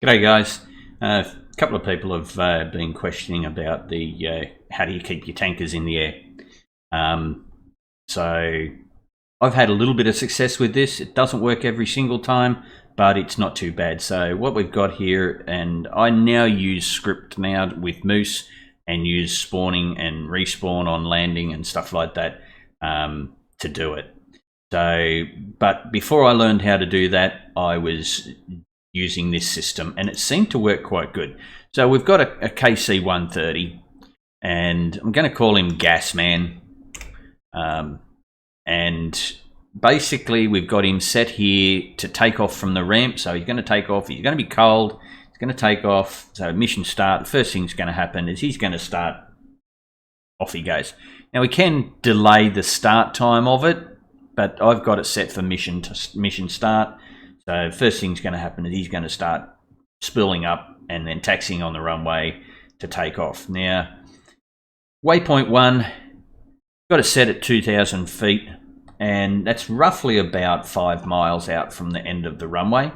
G'day guys. A couple of people have been questioning about the how do you keep your tankers in the air. So I've had a little bit of success with this. It doesn't work every single time, but it's not too bad. So what we've got here, and I now use script now with Moose and use spawning and respawn on landing and stuff like that to do it. So, but before I learned how to do that, I was using this system and it seemed to work quite good. So we've got a KC 130 and I'm going to call him Gas Man. And basically we've got him set here to take off from the ramp. So he's going to take off, he's going to be cold, he's going to take off. So mission start, the first thing that's going to happen is he's going to start, off he goes. Now we can delay the start time of it, but I've got it set for mission start. So first thing's going to happen is he's going to start spooling up and then taxiing on the runway to take off. Now, waypoint 1, got it set at 2,000 feet, and that's roughly about 5 miles out from the end of the runway.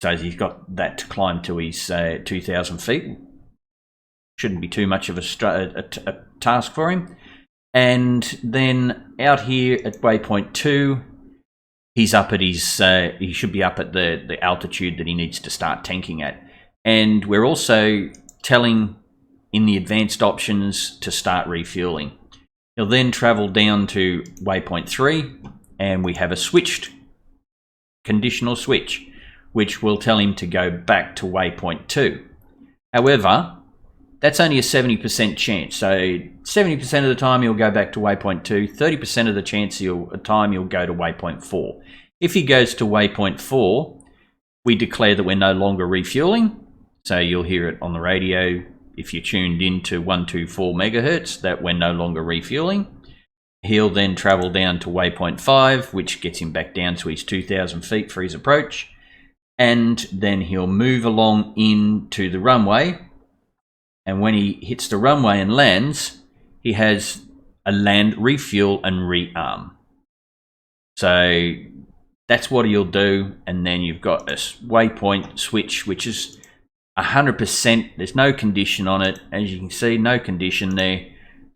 So he's got that to climb to his 2,000 feet. Shouldn't be too much of a task for him. And then out here at waypoint 2, he's up at his, he should be up at the altitude that he needs to start tanking at. And we're also telling in the advanced options to start refueling. He'll then travel down to waypoint 3 and we have a switched conditional switch, which will tell him to go back to waypoint 2. However, that's only a 70% chance. So 70% of the time you'll go back to waypoint 2, 30% of the time you'll go to waypoint 4. If he goes to waypoint 4, we declare that we're no longer refueling. So you'll hear it on the radio if you're tuned into 124 megahertz that we're no longer refueling. He'll then travel down to waypoint 5, which gets him back down to his 2,000 feet for his approach. And then he'll move along into the runway. And when he hits the runway and lands, he has a land, refuel and rearm. So that's what he'll do. And then you've got a waypoint switch, which is 100%. There's no condition on it. As you can see, no condition there.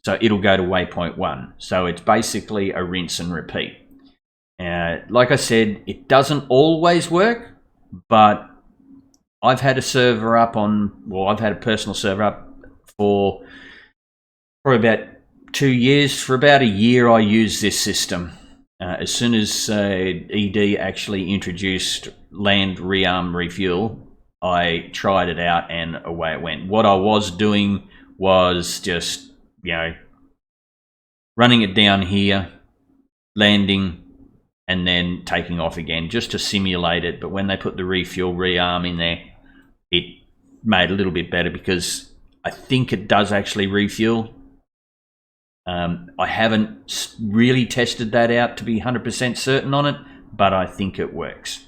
So it'll go to waypoint 1. So it's basically a rinse and repeat. Like I said, it doesn't always work, but I've had a server up on, well, I've had a personal server up for probably about 2 years. For about a year, I used this system. As soon as ED actually introduced land rearm refuel, I tried it out and away it went. What I was doing was just, running it down here, landing, and then taking off again just to simulate it. But when they put the refuel rearm in there, it made it a little bit better because I think it does actually refuel. I haven't really tested that out to be 100% certain on it, but I think it works.